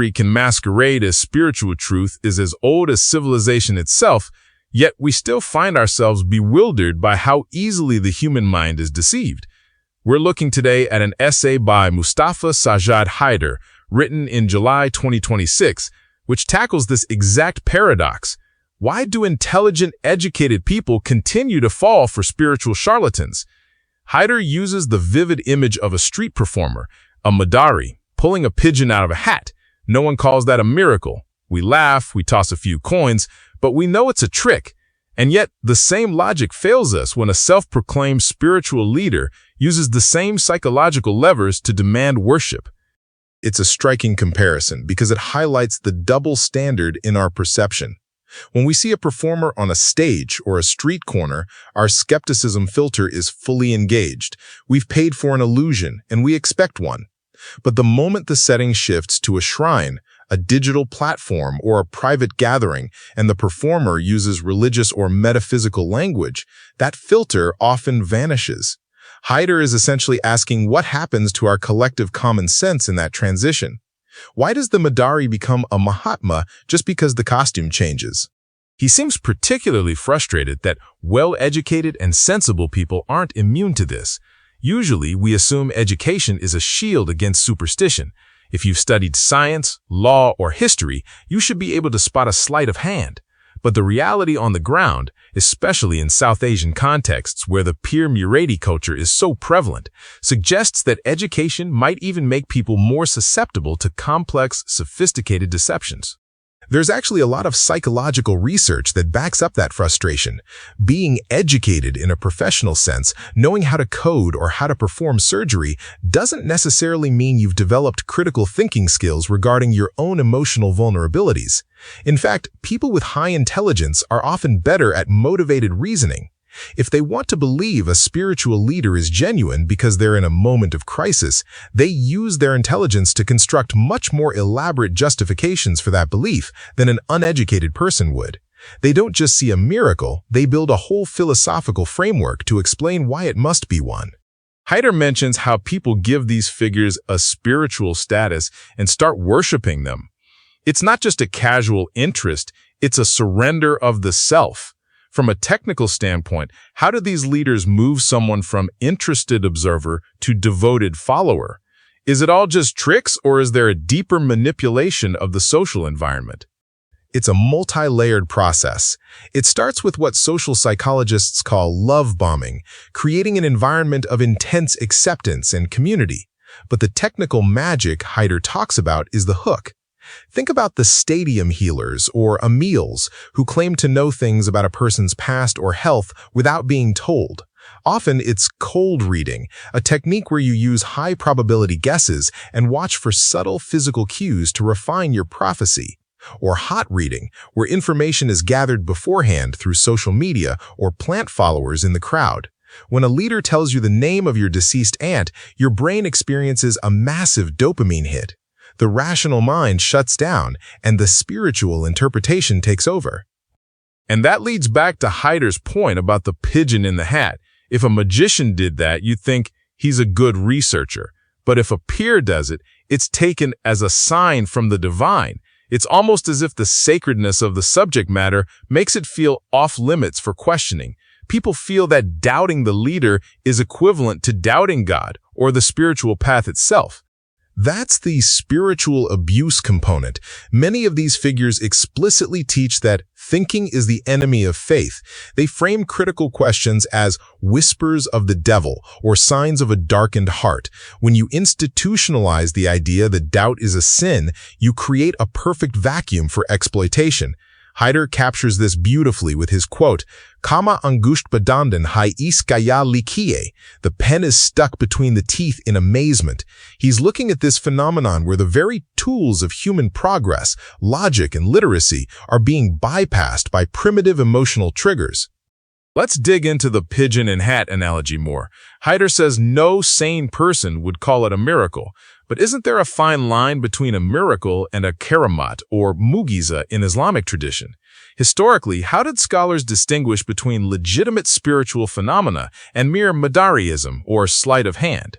can masquerade as spiritual truth is as old as civilization itself, yet we still find ourselves bewildered by how easily the human mind is deceived. We're looking today at an essay by Mustafa Sajjad Haider, written in July 2026, which tackles this exact paradox. Why do intelligent, educated people continue to fall for spiritual charlatans? Haider uses the vivid image of a street performer, a madari, pulling a pigeon out of a hat. No one calls that a miracle. We laugh, we toss a few coins, but we know it's a trick. And yet, the same logic fails us when a self-proclaimed spiritual leader uses the same psychological levers to demand worship. It's a striking comparison because it highlights the double standard in our perception. When we see a performer on a stage or a street corner, our skepticism filter is fully engaged. We've paid for an illusion, and we expect one. But the moment the setting shifts to a shrine, a digital platform, or a private gathering, and the performer uses religious or metaphysical language, that filter often vanishes. Haider is essentially asking what happens to our collective common sense in that transition. Why does the Madari become a Mahatma just because the costume changes? He seems particularly frustrated that well-educated and sensible people aren't immune to this. Usually, we assume education is a shield against superstition. If you've studied science, law, or history, you should be able to spot a sleight of hand. But the reality on the ground, especially in South Asian contexts where the peer murati culture is so prevalent, suggests that education might even make people more susceptible to complex, sophisticated deceptions. There's actually a lot of psychological research that backs up that frustration. Being educated in a professional sense, knowing how to code or how to perform surgery, doesn't necessarily mean you've developed critical thinking skills regarding your own emotional vulnerabilities. In fact, people with high intelligence are often better at motivated reasoning. If they want to believe a spiritual leader is genuine because they're in a moment of crisis, they use their intelligence to construct much more elaborate justifications for that belief than an uneducated person would. They don't just see a miracle, they build a whole philosophical framework to explain why it must be one. Haider mentions how people give these figures a spiritual status and start worshiping them. It's not just a casual interest, it's a surrender of the self. From a technical standpoint, how do these leaders move someone from interested observer to devoted follower? Is it all just tricks, or is there a deeper manipulation of the social environment? It's a multi-layered process. It starts with what social psychologists call love bombing, creating an environment of intense acceptance and community. But the technical magic Haider talks about is the hook. Think about the stadium healers or Amils who claim to know things about a person's past or health without being told. Often it's cold reading, a technique where you use high-probability guesses and watch for subtle physical cues to refine your prophecy. Or hot reading, where information is gathered beforehand through social media or plant followers in the crowd. When a leader tells you the name of your deceased aunt, your brain experiences a massive dopamine hit. The rational mind shuts down, and the spiritual interpretation takes over. And that leads back to Haider's point about the pigeon in the hat. If a magician did that, you'd think he's a good researcher. But if a peer does it, it's taken as a sign from the divine. It's almost as if the sacredness of the subject matter makes it feel off-limits for questioning. People feel that doubting the leader is equivalent to doubting God or the spiritual path itself. That's the spiritual abuse component. Many of these figures explicitly teach that thinking is the enemy of faith. They frame critical questions as whispers of the devil or signs of a darkened heart. When you institutionalize the idea that doubt is a sin, you create a perfect vacuum for exploitation. Haider captures this beautifully with his quote, "Kama angusht badandan hai is kaya likie." The pen is stuck between the teeth in amazement. He's looking at this phenomenon where the very tools of human progress, logic, and literacy are being bypassed by primitive emotional triggers. Let's dig into the pigeon and hat analogy more. Haider says no sane person would call it a miracle. But isn't there a fine line between a miracle and a karamat or mugiza in Islamic tradition? Historically, how did scholars distinguish between legitimate spiritual phenomena and mere madariism or sleight of hand?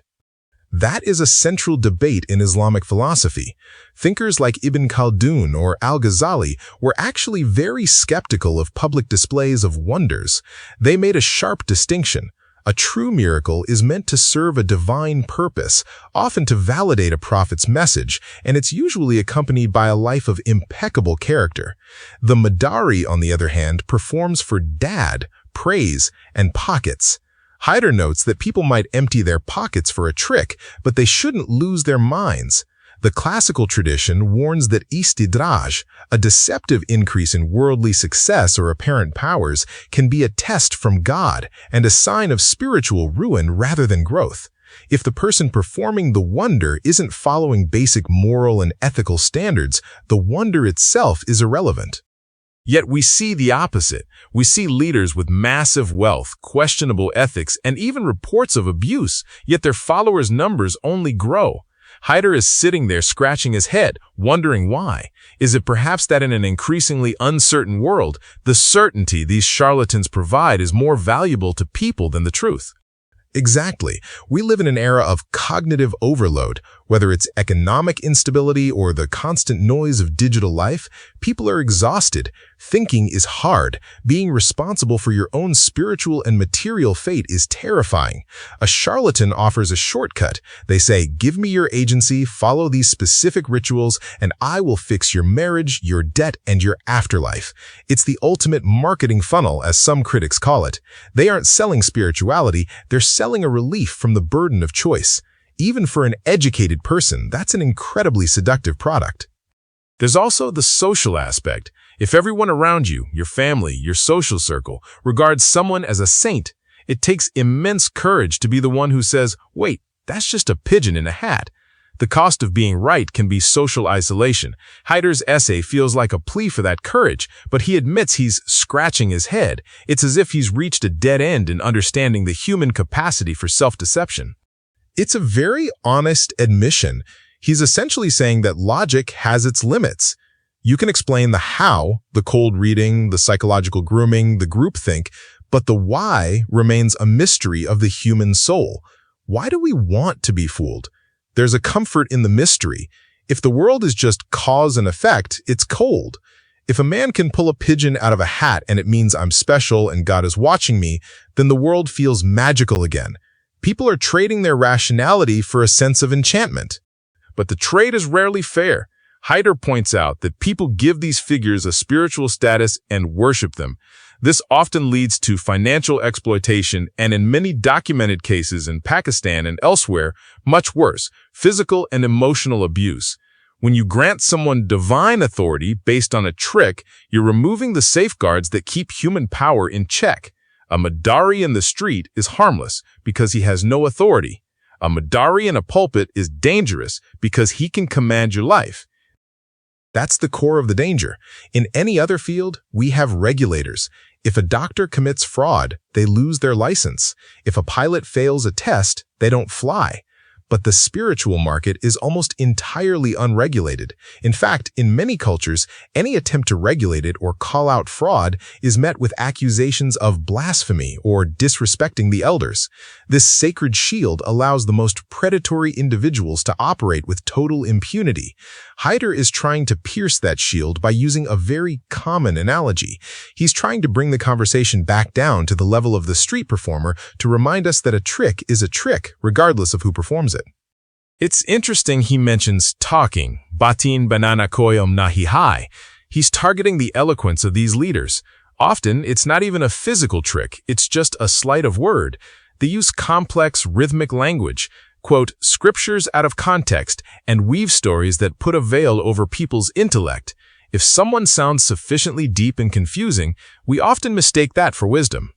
That is a central debate in Islamic philosophy. Thinkers like Ibn Khaldun or Al-Ghazali were actually very skeptical of public displays of wonders. They made a sharp distinction. A true miracle is meant to serve a divine purpose, often to validate a prophet's message, and it's usually accompanied by a life of impeccable character. The Madari, on the other hand, performs for dad, praise, and pockets. Haider notes that people might empty their pockets for a trick, but they shouldn't lose their minds. The classical tradition warns that istidraj, a deceptive increase in worldly success or apparent powers, can be a test from God and a sign of spiritual ruin rather than growth. If the person performing the wonder isn't following basic moral and ethical standards, the wonder itself is irrelevant. Yet we see the opposite. We see leaders with massive wealth, questionable ethics, and even reports of abuse, yet their followers' numbers only grow. Haider is sitting there scratching his head, wondering why. Is it perhaps that in an increasingly uncertain world, the certainty these charlatans provide is more valuable to people than the truth? Exactly. We live in an era of cognitive overload. Whether it's economic instability or the constant noise of digital life, people are exhausted. Thinking is hard. Being responsible for your own spiritual and material fate is terrifying. A charlatan offers a shortcut. They say, give me your agency, follow these specific rituals, and I will fix your marriage, your debt, and your afterlife. It's the ultimate marketing funnel, as some critics call it. They aren't selling spirituality, they're selling a relief from the burden of choice. Even for an educated person, that's an incredibly seductive product. There's also the social aspect. If everyone around you, your family, your social circle, regards someone as a saint, it takes immense courage to be the one who says, wait, that's just a pigeon in a hat. The cost of being right can be social isolation. Haider's essay feels like a plea for that courage, but he admits he's scratching his head. It's as if he's reached a dead end in understanding the human capacity for self-deception. It's a very honest admission. He's essentially saying that logic has its limits. You can explain the how, the cold reading, the psychological grooming, the groupthink, but the why remains a mystery of the human soul. Why do we want to be fooled? There's a comfort in the mystery. If the world is just cause and effect, it's cold. If a man can pull a pigeon out of a hat and it means I'm special and God is watching me, then the world feels magical again. People are trading their rationality for a sense of enchantment. But the trade is rarely fair. Haider points out that people give these figures a spiritual status and worship them. This often leads to financial exploitation and, in many documented cases in Pakistan and elsewhere, much worse, physical and emotional abuse. When you grant someone divine authority based on a trick, you're removing the safeguards that keep human power in check. A Madari in the street is harmless because he has no authority. A Madari in a pulpit is dangerous because he can command your life. That's the core of the danger. In any other field, we have regulators. If a doctor commits fraud, they lose their license. If a pilot fails a test, they don't fly. But the spiritual market is almost entirely unregulated. In fact, in many cultures, any attempt to regulate it or call out fraud is met with accusations of blasphemy or disrespecting the elders. This sacred shield allows the most predatory individuals to operate with total impunity. Haider is trying to pierce that shield by using a very common analogy. He's trying to bring the conversation back down to the level of the street performer to remind us that a trick is a trick, regardless of who performs it. It's interesting he mentions talking, batin banana koyom nahi hai. He's targeting the eloquence of these leaders. Often, it's not even a physical trick, it's just a sleight of word. They use complex, rhythmic language, quote, scriptures out of context, and weave stories that put a veil over people's intellect. If someone sounds sufficiently deep and confusing, we often mistake that for wisdom.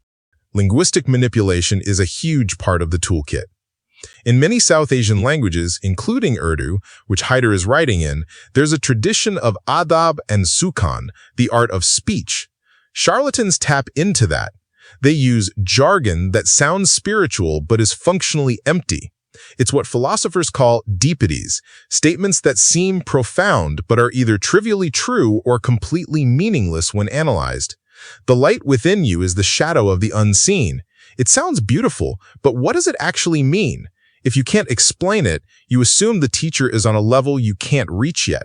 Linguistic manipulation is a huge part of the toolkit. In many South Asian languages, including Urdu, which Haider is writing in, there's a tradition of adab and sukhan, the art of speech. Charlatans tap into that. They use jargon that sounds spiritual but is functionally empty. It's what philosophers call deepities, statements that seem profound but are either trivially true or completely meaningless when analyzed. The light within you is the shadow of the unseen. It sounds beautiful, but what does it actually mean? If you can't explain it, you assume the teacher is on a level you can't reach yet.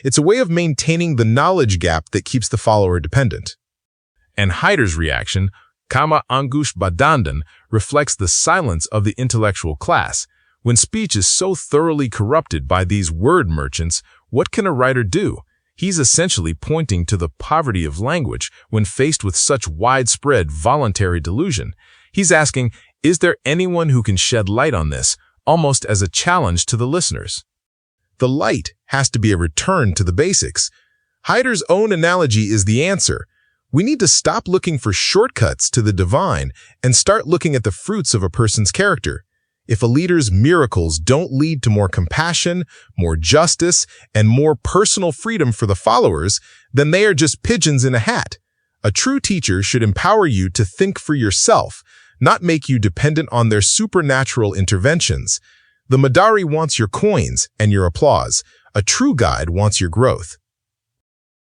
It's a way of maintaining the knowledge gap that keeps the follower dependent. And Haider's reaction, Kama Angush Badandan, reflects the silence of the intellectual class. When speech is so thoroughly corrupted by these word merchants, what can a writer do? He's essentially pointing to the poverty of language when faced with such widespread voluntary delusion. He's asking, is there anyone who can shed light on this, almost as a challenge to the listeners? The light has to be a return to the basics. Haider's own analogy is the answer. We need to stop looking for shortcuts to the divine and start looking at the fruits of a person's character. If a leader's miracles don't lead to more compassion, more justice, and more personal freedom for the followers, then they are just pigeons in a hat. A true teacher should empower you to think for yourself, not make you dependent on their supernatural interventions. The Madari wants your coins and your applause. A true guide wants your growth.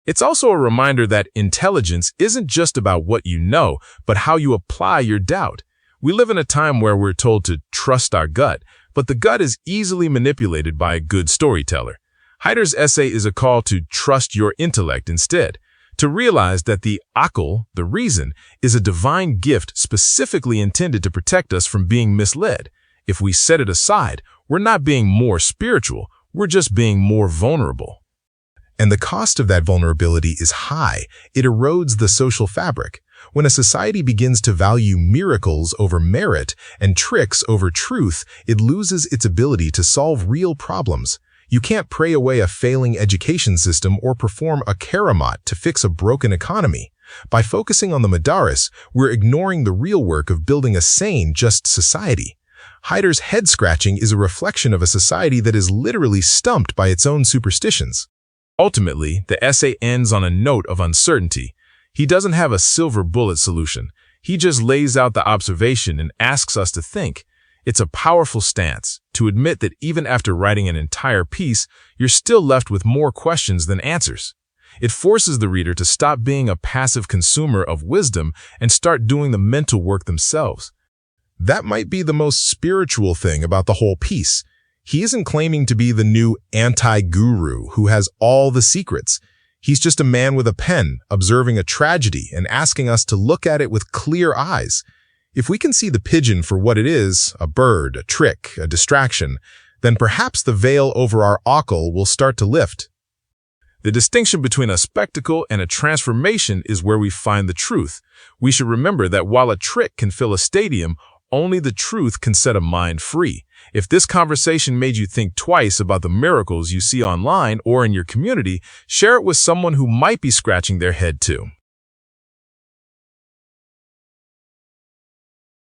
It's also a reminder that intelligence isn't just about what you know, but how you apply your doubt. We live in a time where we're told to trust our gut, but the gut is easily manipulated by a good storyteller. Haider's essay is a call to trust your intellect instead, to realize that the akal, the reason, is a divine gift specifically intended to protect us from being misled. If we set it aside, we're not being more spiritual, we're just being more vulnerable. And the cost of that vulnerability is high. It erodes the social fabric. When a society begins to value miracles over merit and tricks over truth, it loses its ability to solve real problems. You can't pray away a failing education system or perform a karamat to fix a broken economy. By focusing on the madaris, we're ignoring the real work of building a sane, just society. Haider's head-scratching is a reflection of a society that is literally stumped by its own superstitions. Ultimately, the essay ends on a note of uncertainty. He doesn't have a silver bullet solution. He just lays out the observation and asks us to think. It's a powerful stance, to admit that even after writing an entire piece, you're still left with more questions than answers. It forces the reader to stop being a passive consumer of wisdom and start doing the mental work themselves. That might be the most spiritual thing about the whole piece. He isn't claiming to be the new anti-guru who has all the secrets. He's just a man with a pen, observing a tragedy and asking us to look at it with clear eyes. If we can see the pigeon for what it is, a bird, a trick, a distraction, then perhaps the veil over our akal will start to lift. The distinction between a spectacle and a transformation is where we find the truth. We should remember that while a trick can fill a stadium, only the truth can set a mind free. If this conversation made you think twice about the miracles you see online or in your community, share it with someone who might be scratching their head too.